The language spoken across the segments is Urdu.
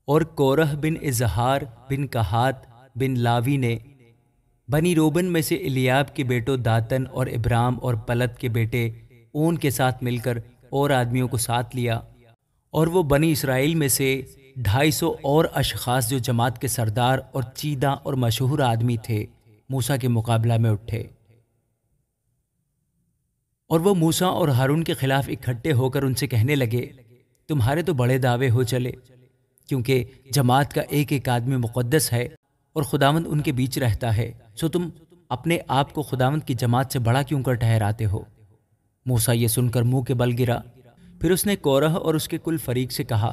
اور کورہ بن اظہار بن کہات بن لاوی نے بنی روبن میں سے الیاب کے بیٹوں داتن اور ابرام اور پلت کے بیٹے اون کے ساتھ مل کر اور آدمیوں کو ساتھ لیا، اور وہ بنی اسرائیل میں سے 250 اور اشخاص جو جماعت کے سردار اور چیدہ اور مشہور آدمی تھے موسیٰ کے مقابلہ میں اٹھے، اور وہ موسیٰ اور ہارون کے خلاف اکٹھے ہو کر ان سے کہنے لگے، تمہارے تو بڑے دعوے ہو چلے، کیونکہ جماعت کا ایک ایک آدمی مقدس ہے اور خداوند ان کے بیچ رہتا ہے، سو تم اپنے آپ کو خداوند کی جماعت سے بڑا کیوں کر ٹھہراتے ہو؟ موسیٰ یہ سن کر منہ کے بل گرا۔ پھر اس نے کورہ اور اس کے کل فریق سے کہا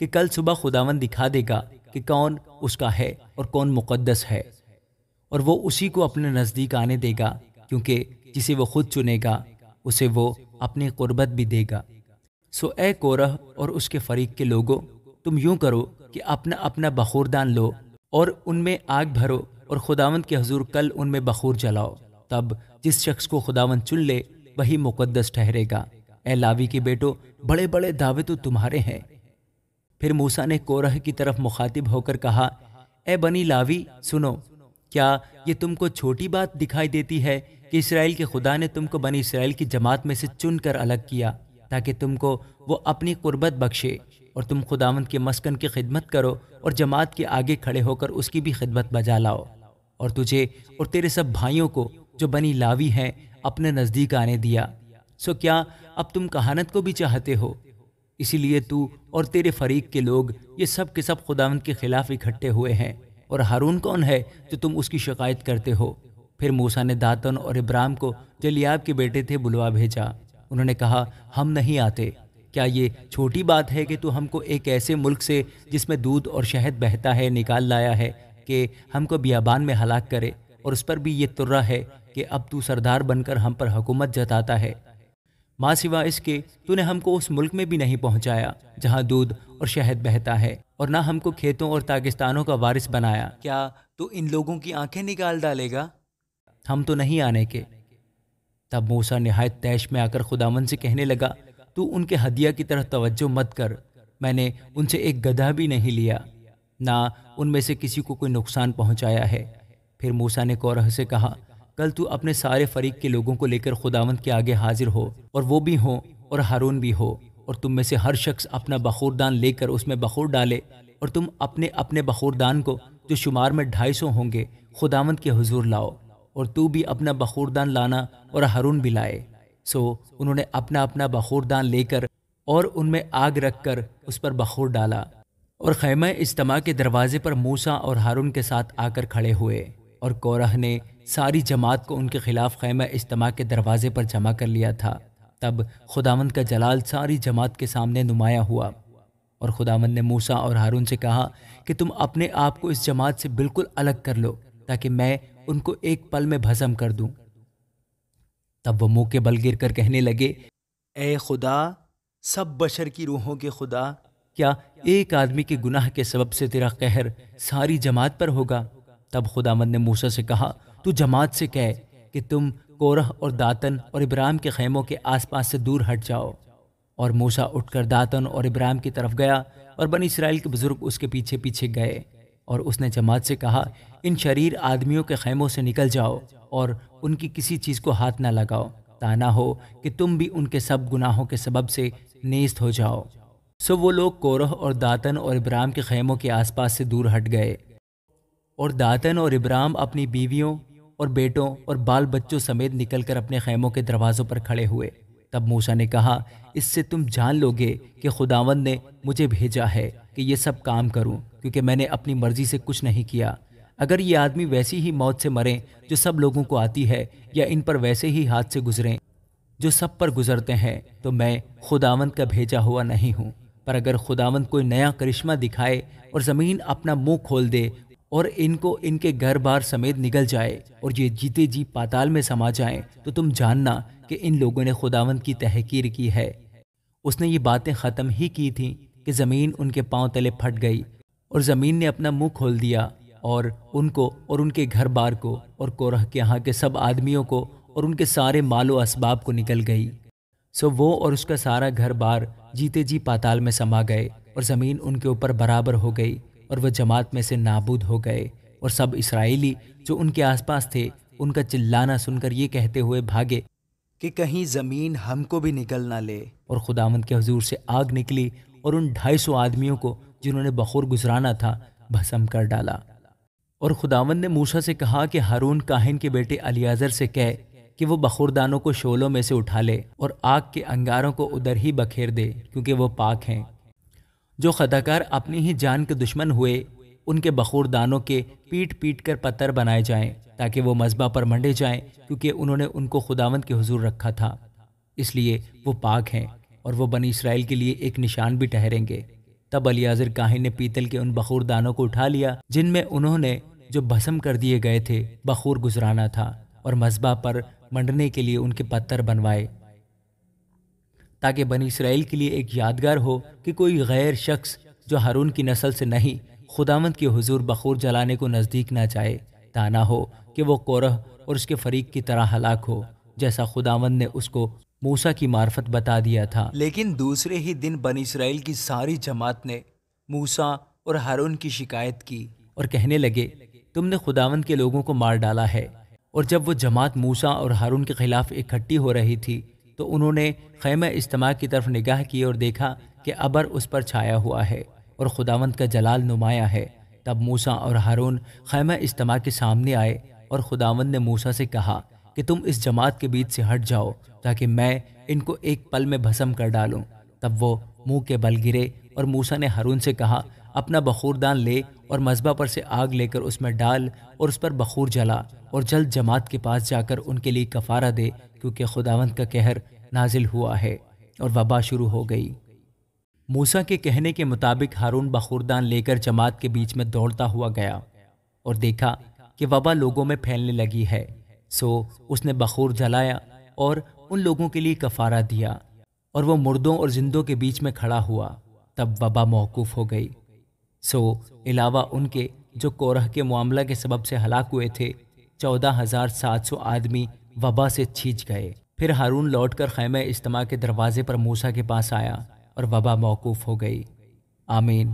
کہ کل صبح خداوند دکھا دے گا کہ کون اس کا ہے اور کون مقدس ہے، اور وہ اسی کو اپنے نزدیک آنے دے گا، کیونکہ جسے وہ خود چنے گا اسے وہ اپنی قربت بھی دے گا۔ سو اے کورہ اور اس کے فریق کے لوگوں، تم یوں کرو کہ اپنا اپنا بخوردان لو اور ان میں آگ بھرو اور خداوند کے حضور کل ان میں بخور جلاؤ، تب جس شخص کو خداوند چن لے وہی مقدس ٹھہرے گا۔ اے لاوی کے بیٹو، بڑے بڑے دعوے تو تمہارے ہیں۔ پھر موسیٰ نے کورہ کی طرف مخاطب ہو کر کہا، اے بنی لاوی سنو، کیا یہ تم کو چھوٹی بات دکھائی دیتی ہے کہ اسرائیل کے خدا نے تم کو بنی اسرائیل کی جماعت میں سے چن کر الگ کیا تاکہ تم کو وہ اپنی قربت بخشے اور تم خداوند کے مسکن کی خدمت کرو اور جماعت کے آگے کھڑے ہو کر اس کی بھی خدمت بجا لاؤ، اور تجھے اور تیرے سب بھائیوں کو جو بنی لاوی ہیں اپنے نزدیک آنے دیا۔ سو کیا اب تم کہانت کو بھی چاہتے ہو؟ اسی لیے تو اور تیرے فریق کے لوگ یہ سب کے سب خداوند کے خلاف اکٹھے ہوئے ہیں، اور ہارون کون ہے جو تم اس کی شکایت کرتے ہو؟ پھر موسیٰ نے داتن اور ابرام کو جو الیاب کے بیٹے تھے بلوا بھیجا۔ انہوں نے کہا، ہم نہیں آتے۔ کیا یہ چھوٹی بات ہے کہ تو ہم کو ایک ایسے ملک سے جس میں دودھ اور شہد بہتا ہے نکال لایا ہے کہ ہم کو بیابان میں ہلاک کرے، اور اس پر بھی یہ ترہ ہے کہ اب تو سردار بن کر ہم پر حکومت جتاتا ہے؟ ماں سوا اس کے تو نے ہم کو اس ملک میں بھی نہیں پہنچایا جہاں دودھ اور شہد بہتا ہے، اور نہ ہم کو کھیتوں اور تاگستانوں کا وارث بنایا۔ کیا تو ان لوگوں کی آنکھیں نکال ڈالے گا؟ ہم تو نہیں آنے کے۔ تب موسیٰ نہایت طیش میں آ کر خداوند سے کہنے لگا، تو ان کے ہدیہ کی طرف توجہ مت کر، میں نے ان سے ایک گدھا بھی نہیں لیا، نہ ان میں سے کسی کو کوئی نقصان پہنچایا ہے۔ پھر موسیٰ نے کورہ سے کہا، کل تو اپنے سارے فریق کے لوگوں کو لے کر خداوند کے آگے حاضر ہو، اور وہ بھی ہوں اور ہارون بھی ہو، اور تم میں سے ہر شخص اپنا بخوردان لے کر اس میں بخور ڈالے، اور تم اپنے اپنے بخوردان کو جو شمار میں 250 ہوں گے خداوند کے حضور لاؤ، اور تو بھی اپنا بخوردان لانا اور ہارون بھی لائے۔ سو انہوں نے اپنا اپنا بخوردان لے کر اور ان میں آگ رکھ کر اس پر بخور ڈالا، اور خیمہ اجتماع کے دروازے پر موسیٰ اور ہارون کے ساتھ آ کر کھڑے ہوئے، اور کورہ نے ساری جماعت کو ان کے خلاف خیمہ اجتماع کے دروازے پر جمع کر لیا تھا۔ تب خداوند کا جلال ساری جماعت کے سامنے نمایاں ہوا، اور خداوند نے موسیٰ اور ہارون سے کہا کہ تم اپنے آپ کو اس جماعت سے بالکل الگ کر لو تاکہ میں ان کو ایک پل میں بھسم کر دوں۔ تب وہ منہ کے بل گر کر کہنے لگے، اے خدا، سب بشر کی روحوں کے خدا، کیا ایک آدمی کے گناہ کے سبب سے تیرا قہر ساری جماعت پر ہوگا؟ تب خداوند نے موسیٰ سے کہا، تو جماعت سے کہہ کہ تم کورہ اور داتن اور ابرام کے خیموں کے آس پاس سے دور ہٹ جاؤ۔ اور موسیٰ اٹھ کر داتن اور ابرام کی طرف گیا، اور بنی اسرائیل کے بزرگ اس کے پیچھے پیچھے گئے، اور اس نے جماعت سے کہا، ان شریر آدمیوں کے خیموں سے نکل جاؤ اور ان کی کسی چیز کو ہاتھ نہ لگاؤ، تا نہ ہو کہ تم بھی ان کے سب گناہوں کے سبب سے نیست ہو جاؤ۔ سو وہ لوگ کورہ اور داتن اور ابرام کے خیموں کے آس پاس سے دور ہٹ گئے، اور داتن اور ابرام اپنی بیویوں اور بیٹوں اور بال بچوں سمیت نکل کر اپنے خیموں کے دروازوں پر کھڑے ہوئے۔ تب موسیٰ نے کہا، اس سے تم جان لو گے کہ خداوند نے مجھے بھیجا ہے کہ یہ سب کام کروں، کیونکہ میں نے اپنی مرضی سے کچھ نہیں کیا۔ اگر یہ آدمی ویسی ہی موت سے مریں جو سب لوگوں کو آتی ہے، یا ان پر ویسے ہی ہاتھ سے گزریں جو سب پر گزرتے ہیں، تو میں خداوند کا بھیجا ہوا نہیں ہوں۔ پر اگر خداوند کوئی نیا کرشمہ دکھائے اور زمین اپنا منہ کھول دے اور ان کو ان کے گھر بار سمیت نگل جائے اور یہ جیتے جی پاتال میں سما جائیں، تو تم جاننا کہ ان لوگوں نے خداوند کی تحقیر کی ہے۔ اس نے یہ باتیں ختم ہی کی تھیں کہ زمین ان کے پاؤں تلے پھٹ گئی، اور زمین نے اپنا منہ کھول دیا، اور ان کو اور ان کے گھر بار کو اور کورہ کے یہاں کے سب آدمیوں کو اور ان کے سارے مال و اسباب کو نکل گئی۔ سو وہ اور اس کا سارا گھر بار جیتے جی پاتال میں سما گئے، اور زمین ان کے اوپر برابر ہو گئی اور وہ جماعت میں سے نابود ہو گئے، اور سب اسرائیلی جو ان کے آس پاس تھے ان کا چلانا سن کر یہ کہتے ہوئے بھاگے کہ کہیں زمین ہم کو بھی نگل نہ لے۔ اور خداوند کے حضور سے آگ نکلی اور ان 250 آدمیوں کو جنہوں نے بخور گزرانا تھا بھسم کر ڈالا۔ اور خداوند نے موسیٰ سے کہا کہ ہارون کاہن کے بیٹے الیعزر سے کہہ کہ وہ بخوردانوں کو شعلوں میں سے اٹھا لے اور آگ کے انگاروں کو ادھر ہی بکھیر دے، کیونکہ وہ پاک ہیں۔ جو خطاکار اپنی ہی جان کے دشمن ہوئے ان کے بخوردانوں کے پیٹ پیٹ کر پتھر بنائے جائیں، تاکہ وہ مذبح پر منڈے جائیں، کیونکہ انہوں نے ان کو خداوند کے حضور رکھا تھا، اس لیے وہ پاک ہیں اور وہ بنی اسرائیل کے لیے ایک نشان بھی ٹھہریں گے۔ تب الیعزر کاہن نے پیتل کے ان بخوردانوں کو اٹھا لیا جن میں انہوں نے جو بھسم کر دیے گئے تھے بخور گزرانا تھا، اور مذبح پر منڈنے کے لیے ان کے پتھر بنوائے، تاکہ بنی اسرائیل کے لیے ایک یادگار ہو کہ کوئی غیر شخص جو ہارون کی نسل سے نہیں خداوند کے حضور بخور جلانے کو نزدیک نہ جائے، تا نہ ہو کہ وہ کورہ اور اس کے فریق کی طرح ہلاک ہو، جیسا خداوند نے اس کو موسیٰ کی معرفت بتا دیا تھا۔ لیکن دوسرے ہی دن بنی اسرائیل کی ساری جماعت نے موسیٰ اور ہارون کی شکایت کی اور کہنے لگے، تم نے خداوند کے لوگوں کو مار ڈالا ہے۔ اور جب وہ جماعت موسیٰ اور ہارون کے خلاف اکٹھی ہو رہی تھی تو انہوں نے خیمہ اجتماع کی طرف نگاہ کی اور دیکھا کہ ابر اس پر چھایا ہوا ہے اور خداوند کا جلال نمایاں ہے۔ تب موسیٰ اور ہارون خیمہ اجتماع کے سامنے آئے، اور خداوند نے موسیٰ سے کہا کہ تم اس جماعت کے بیچ سے ہٹ جاؤ تاکہ میں ان کو ایک پل میں بھسم کر ڈالوں۔ تب وہ منہ کے بل گرے، اور موسیٰ نے ہارون سے کہا، اپنا بخوردان لے اور مذبح پر سے آگ لے کر اس میں ڈال اور اس پر بخور جلا، اور جلد جماعت کے پاس جا کر ان کے لیے کفارہ دے، کیونکہ خداوند کا قہر نازل ہوا ہے اور وبا شروع ہو گئی۔ موسیٰ کے کہنے کے مطابق ہارون بخوردان لے کر جماعت کے بیچ میں دوڑتا ہوا گیا اور دیکھا کہ وبا لوگوں میں پھیلنے لگی ہے، سو اس نے بخور جلایا اور ان لوگوں کے لیے کفارہ دیا، اور وہ مردوں اور زندوں کے بیچ میں کھڑا ہوا۔ تب وبا موقوف ہو گئی، سو علاوہ ان کے جو کورہ کے معاملہ کے سبب سے ہلاک ہوئے تھے 14,700 آدمی وبا سے چھینچ گئے۔ پھر ہارون لوٹ کر خیمہ اجتماع کے دروازے پر موسیٰ کے پاس آیا اور وبا موقوف ہو گئی۔ آمین۔